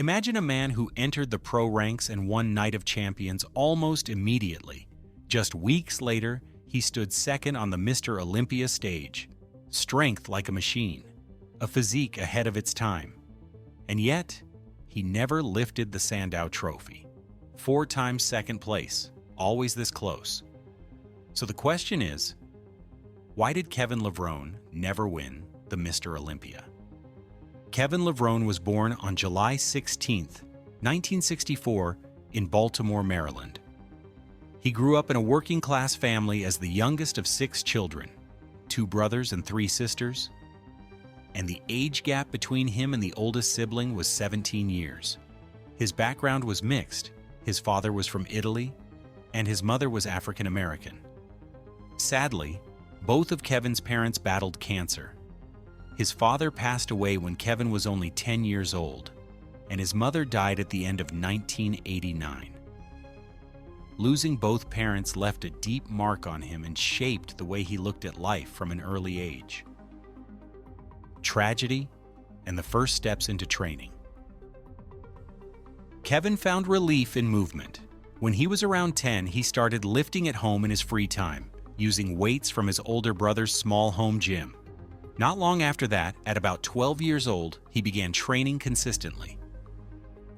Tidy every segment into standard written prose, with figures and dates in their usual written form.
Imagine a man who entered the pro ranks and won Night of Champions almost immediately. Just weeks later, he stood second on the Mr. Olympia stage. Strength like a machine, a physique ahead of its time. And yet, he never lifted the Sandow Trophy. 4 times second place, always this close. So the question is, why did Kevin Levrone never win the Mr. Olympia? Kevin Levrone was born on July 16, 1964, in Baltimore, Maryland. He grew up in a working-class family as the youngest of 6 children, 2 brothers and 3 sisters, and the age gap between him and the oldest sibling was 17 years. His background was mixed. His father was from Italy, and his mother was African American. Sadly, both of Kevin's parents battled cancer. His father passed away when Kevin was only 10 years old, and his mother died at the end of 1989. Losing both parents left a deep mark on him and shaped the way he looked at life from an early age. Tragedy and the first steps into training. Kevin found relief in movement. When he was around 10, he started lifting at home in his free time, using weights from his older brother's small home gym. Not long after that, at about 12 years old, he began training consistently.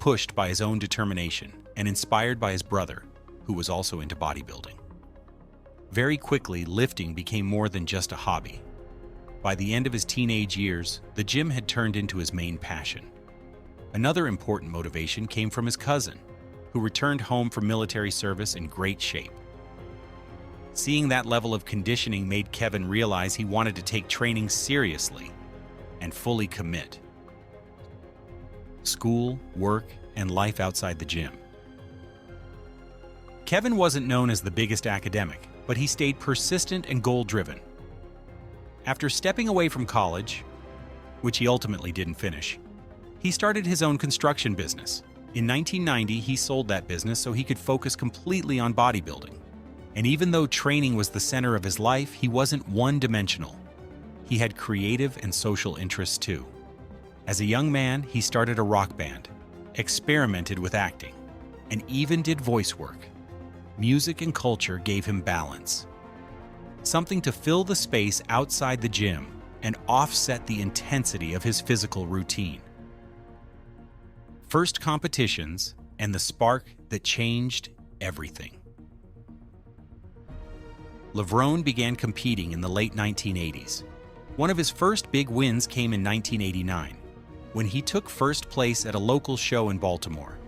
Pushed by his own determination and inspired by his brother, who was also into bodybuilding. Very quickly, lifting became more than just a hobby. By the end of his teenage years, the gym had turned into his main passion. Another important motivation came from his cousin, who returned home from military service in great shape. Seeing that level of conditioning made Kevin realize he wanted to take training seriously and fully commit. School, work, and life outside the gym. Kevin wasn't known as the biggest academic, but he stayed persistent and goal-driven. After stepping away from college, which he ultimately didn't finish, he started his own construction business. In 1990, he sold that business so he could focus completely on bodybuilding. And even though training was the center of his life, he wasn't one-dimensional. He had creative and social interests too. As a young man, he started a rock band, experimented with acting, and even did voice work. Music and culture gave him balance. Something to fill the space outside the gym and offset the intensity of his physical routine. First competitions and the spark that changed everything. Levrone began competing in the late 1980s. One of his first big wins came in 1989, when he took first place at a local show in Baltimore.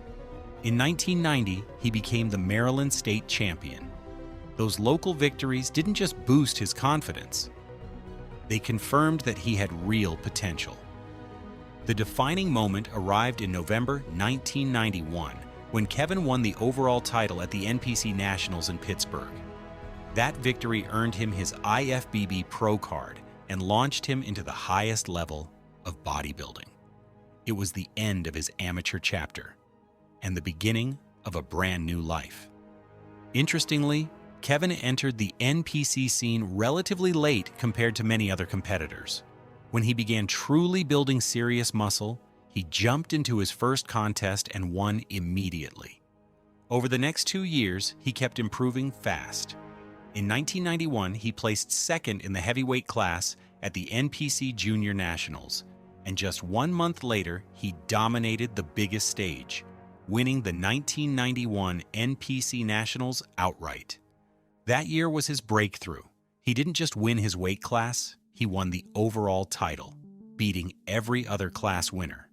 In 1990, he became the Maryland State Champion. Those local victories didn't just boost his confidence. They confirmed that he had real potential. The defining moment arrived in November 1991, when Kevin won the overall title at the NPC Nationals in Pittsburgh. That victory earned him his IFBB Pro card and launched him into the highest level of bodybuilding. It was the end of his amateur chapter and the beginning of a brand new life. Interestingly, Kevin entered the NPC scene relatively late compared to many other competitors. When he began truly building serious muscle, he jumped into his first contest and won immediately. Over the next 2 years, he kept improving fast. In 1991, he placed second in the heavyweight class at the NPC Junior Nationals, and just 1 month later, he dominated the biggest stage, winning the 1991 NPC Nationals outright. That year was his breakthrough. He didn't just win his weight class, he won the overall title, beating every other class winner.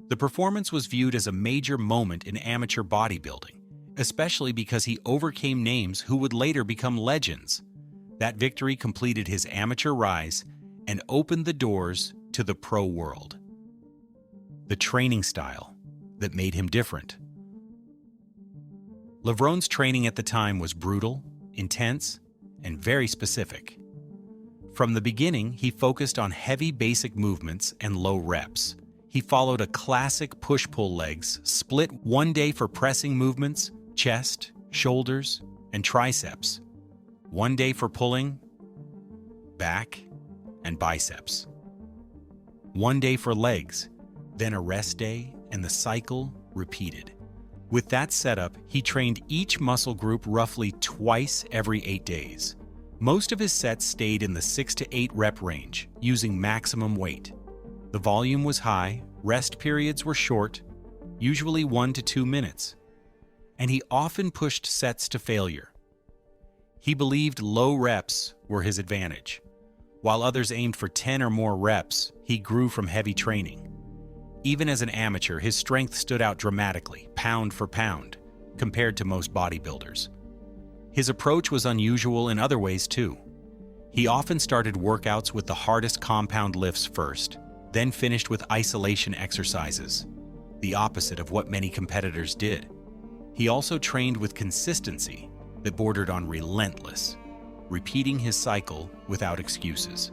The performance was viewed as a major moment in amateur bodybuilding, especially because he overcame names who would later become legends. That victory completed his amateur rise and opened the doors to the pro world. The training style that made him different. Levrone's training at the time was brutal, intense, and very specific. From the beginning, he focused on heavy basic movements and low reps. He followed a classic push-pull legs, split 1 day for pressing movements, chest, shoulders, and triceps. 1 day for pulling, back, and biceps. 1 day for legs, then a rest day and the cycle repeated. With that setup, he trained each muscle group roughly twice every 8 days. Most of his sets stayed in the 6 to 8 rep range, using maximum weight. The volume was high, rest periods were short, usually 1 to 2 minutes, and he often pushed sets to failure. He believed low reps were his advantage. While others aimed for 10 or more reps, he grew from heavy training. Even as an amateur, his strength stood out dramatically, pound for pound, compared to most bodybuilders. His approach was unusual in other ways too. He often started workouts with the hardest compound lifts first, then finished with isolation exercises, the opposite of what many competitors did. He also trained with consistency that bordered on relentless, repeating his cycle without excuses.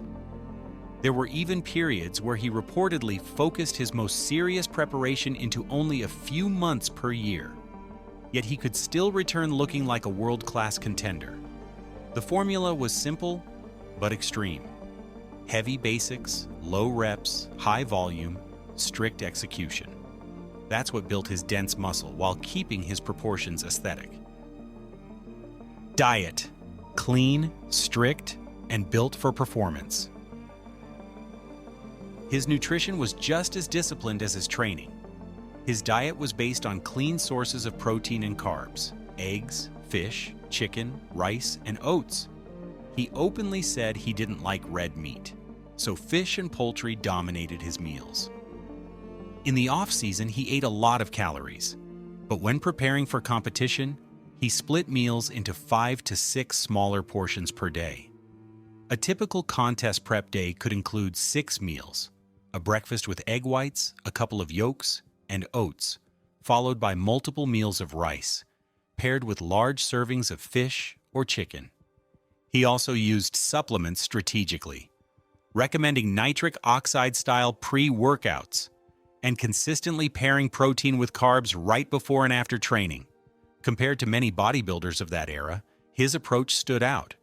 There were even periods where he reportedly focused his most serious preparation into only a few months per year. Yet he could still return looking like a world-class contender. The formula was simple but extreme. Heavy basics, low reps, high volume, strict execution. That's what built his dense muscle while keeping his proportions aesthetic. Diet: clean, strict, and built for performance. His nutrition was just as disciplined as his training. His diet was based on clean sources of protein and carbs: eggs, fish, chicken, rice, and oats. He openly said he didn't like red meat, so fish and poultry dominated his meals. In the off-season, he ate a lot of calories, but when preparing for competition, he split meals into 5 to 6 smaller portions per day. A typical contest prep day could include 6 meals: a breakfast with egg whites, a couple of yolks, and oats, followed by multiple meals of rice, paired with large servings of fish or chicken. He also used supplements strategically, recommending nitric oxide-style pre-workouts, and consistently pairing protein with carbs right before and after training. Compared to many bodybuilders of that era, his approach stood out.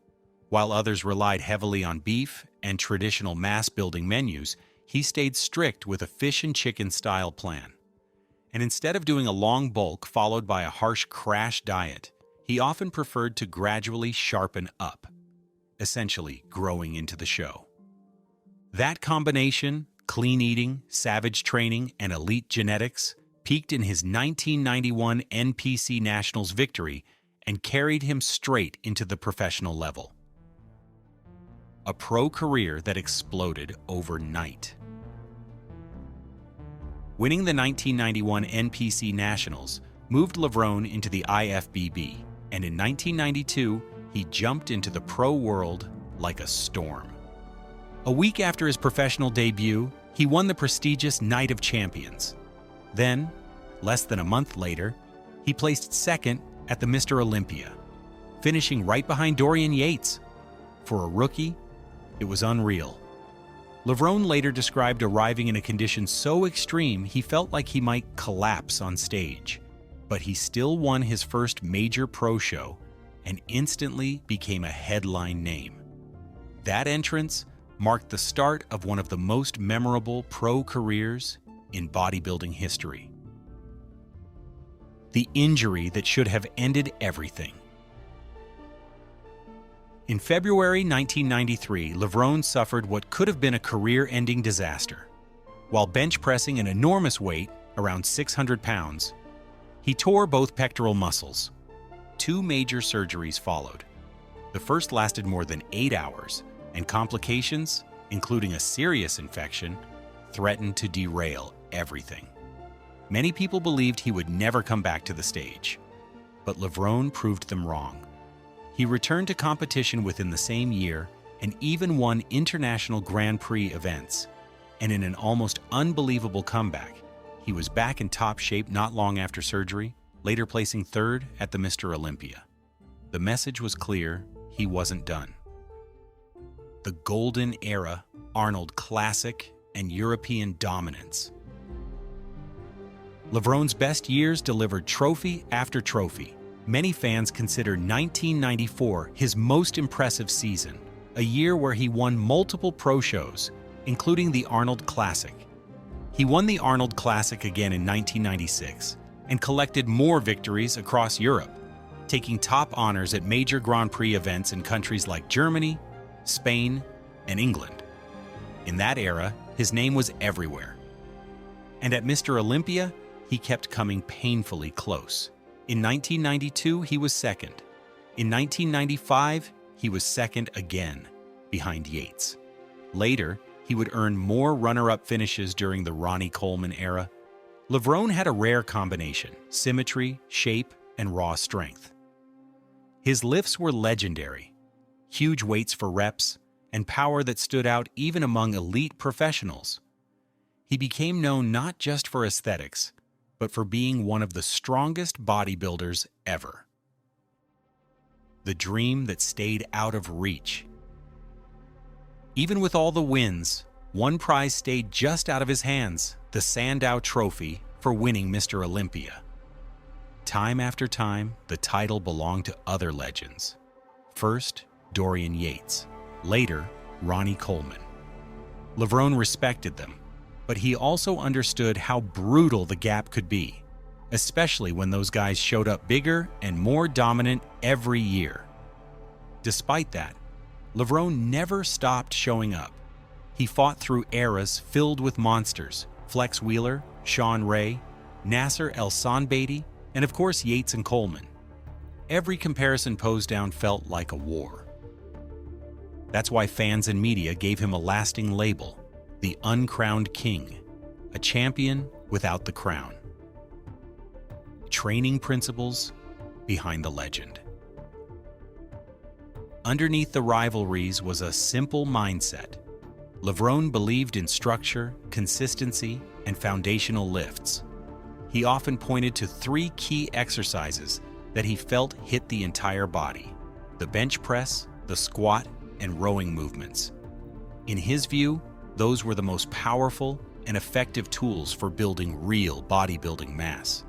While others relied heavily on beef and traditional mass-building menus, he stayed strict with a fish and chicken style plan. And instead of doing a long bulk followed by a harsh crash diet, he often preferred to gradually sharpen up, essentially growing into the show. That combination, clean eating, savage training, and elite genetics, peaked in his 1991 NPC Nationals victory and carried him straight into the professional level. A pro career that exploded overnight. Winning the 1991 NPC Nationals moved Levrone into the IFBB, and in 1992, he jumped into the pro world like a storm. A week after his professional debut, he won the prestigious Night of Champions. Then, less than a month later, he placed second at the Mr. Olympia, finishing right behind Dorian Yates. For a rookie, it was unreal. Levrone later described arriving in a condition so extreme he felt like he might collapse on stage, but he still won his first major pro show and instantly became a headline name. That entrance marked the start of one of the most memorable pro careers in bodybuilding history. The injury that should have ended everything. In February 1993, Levrone suffered what could have been a career-ending disaster. While bench pressing an enormous weight, around 600 pounds, he tore both pectoral muscles. 2 major surgeries followed. The first lasted more than 8 hours, and complications, including a serious infection, threatened to derail everything. Many people believed he would never come back to the stage, but Levrone proved them wrong. He returned to competition within the same year and even won international Grand Prix events. And in an almost unbelievable comeback, he was back in top shape not long after surgery, later placing third at the Mr. Olympia. The message was clear: he wasn't done. The golden era, Arnold Classic, and European dominance. Levrone's best years delivered trophy after trophy. Many fans consider 1994 his most impressive season, a year where he won multiple pro shows, including the Arnold Classic. He won the Arnold Classic again in 1996 and collected more victories across Europe, taking top honors at major Grand Prix events in countries like Germany, Spain, and England. In that era, his name was everywhere. And at Mr. Olympia, he kept coming painfully close. In 1992, he was second. In 1995, he was second again, behind Yates. Later, he would earn more runner-up finishes during the Ronnie Coleman era. Levrone had a rare combination: symmetry, shape, and raw strength. His lifts were legendary: huge weights for reps, and power that stood out even among elite professionals. He became known not just for aesthetics, but for being one of the strongest bodybuilders ever. The dream that stayed out of reach. Even with all the wins, one prize stayed just out of his hands: the Sandow Trophy for winning Mr. Olympia. Time after time, the title belonged to other legends. First, Dorian Yates. Later, Ronnie Coleman. Levrone respected them, but he also understood how brutal the gap could be, especially when those guys showed up bigger and more dominant every year. Despite that, Levrone never stopped showing up. He fought through eras filled with monsters: Flex Wheeler, Sean Ray, Nasser El Sonbaty, and of course Yates and Coleman. Every comparison posed down felt like a war. That's why fans and media gave him a lasting label: the uncrowned king, a champion without the crown. Training principles behind the legend. Underneath the rivalries was a simple mindset. Levrone believed in structure, consistency, and foundational lifts. He often pointed to 3 key exercises that he felt hit the entire body: the bench press, the squat, and rowing movements. In his view, those were the most powerful and effective tools for building real bodybuilding mass.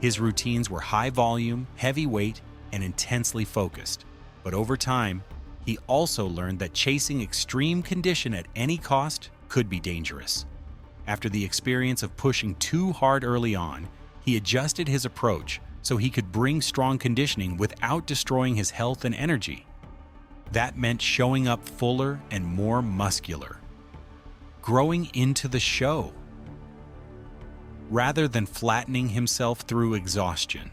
His routines were high volume, heavy weight, and intensely focused. But over time, he also learned that chasing extreme condition at any cost could be dangerous. After the experience of pushing too hard early on, he adjusted his approach so he could bring strong conditioning without destroying his health and energy. That meant showing up fuller and more muscular, growing into the show, rather than flattening himself through exhaustion.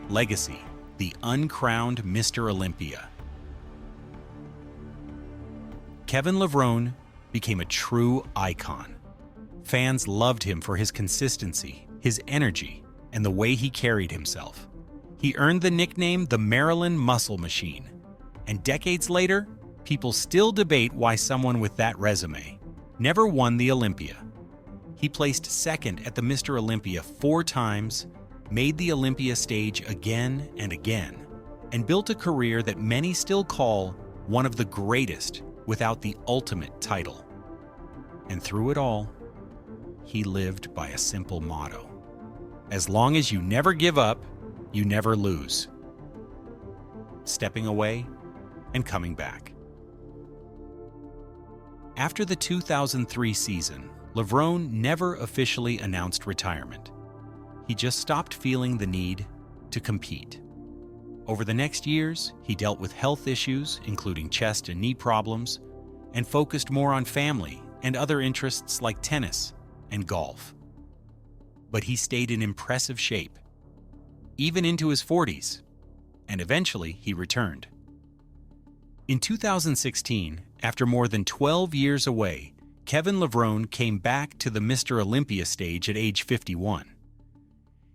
Legacy: the uncrowned Mr. Olympia. Kevin Levrone became a true icon. Fans loved him for his consistency, his energy, and the way he carried himself. He earned the nickname the Maryland Muscle Machine, and decades later, people still debate why someone with that resume never won the Olympia. He placed second at the Mr. Olympia 4 times, made the Olympia stage again and again, and built a career that many still call one of the greatest without the ultimate title. And through it all, he lived by a simple motto: as long as you never give up, you never lose. Stepping away and coming back. After the 2003 season, Levrone never officially announced retirement. He just stopped feeling the need to compete. Over the next years, he dealt with health issues, including chest and knee problems, and focused more on family and other interests like tennis and golf. But he stayed in impressive shape, even into his 40s, and eventually he returned. In 2016, after more than 12 years away, Kevin Levrone came back to the Mr. Olympia stage at age 51.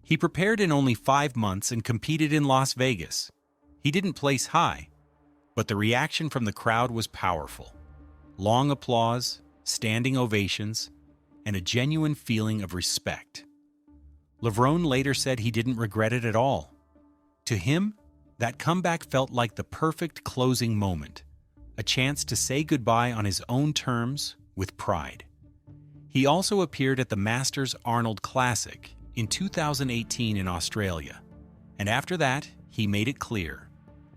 He prepared in only 5 months and competed in Las Vegas. He didn't place high, but the reaction from the crowd was powerful. Long applause, standing ovations, and a genuine feeling of respect. Levrone later said he didn't regret it at all. To him, that comeback felt like the perfect closing moment, a chance to say goodbye on his own terms with pride. He also appeared at the Masters Arnold Classic in 2018 in Australia, and after that, he made it clear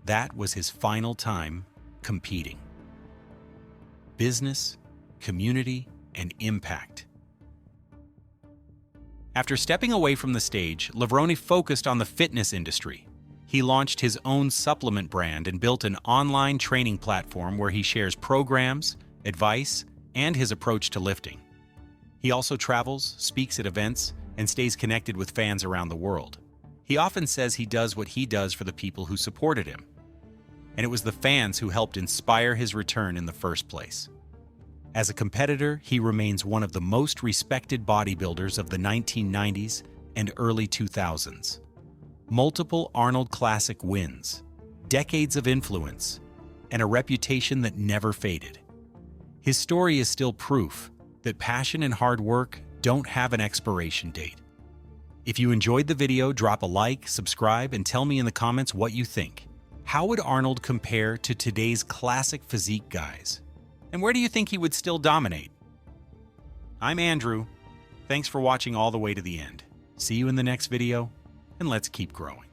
that was his final time competing. Business, community, and impact. After stepping away from the stage, Levrone focused on the fitness industry. He launched his own supplement brand and built an online training platform where he shares programs, advice, and his approach to lifting. He also travels, speaks at events, and stays connected with fans around the world. He often says he does what he does for the people who supported him. And it was the fans who helped inspire his return in the first place. As a competitor, he remains one of the most respected bodybuilders of the 1990s and early 2000s. Multiple Arnold Classic wins, decades of influence, and a reputation that never faded. His story is still proof that passion and hard work don't have an expiration date. If you enjoyed the video, drop a like, subscribe, and tell me in the comments what you think. How would Arnold compare to today's classic physique guys? And where do you think he would still dominate? I'm Andrew. Thanks for watching all the way to the end. See you in the next video, and let's keep growing.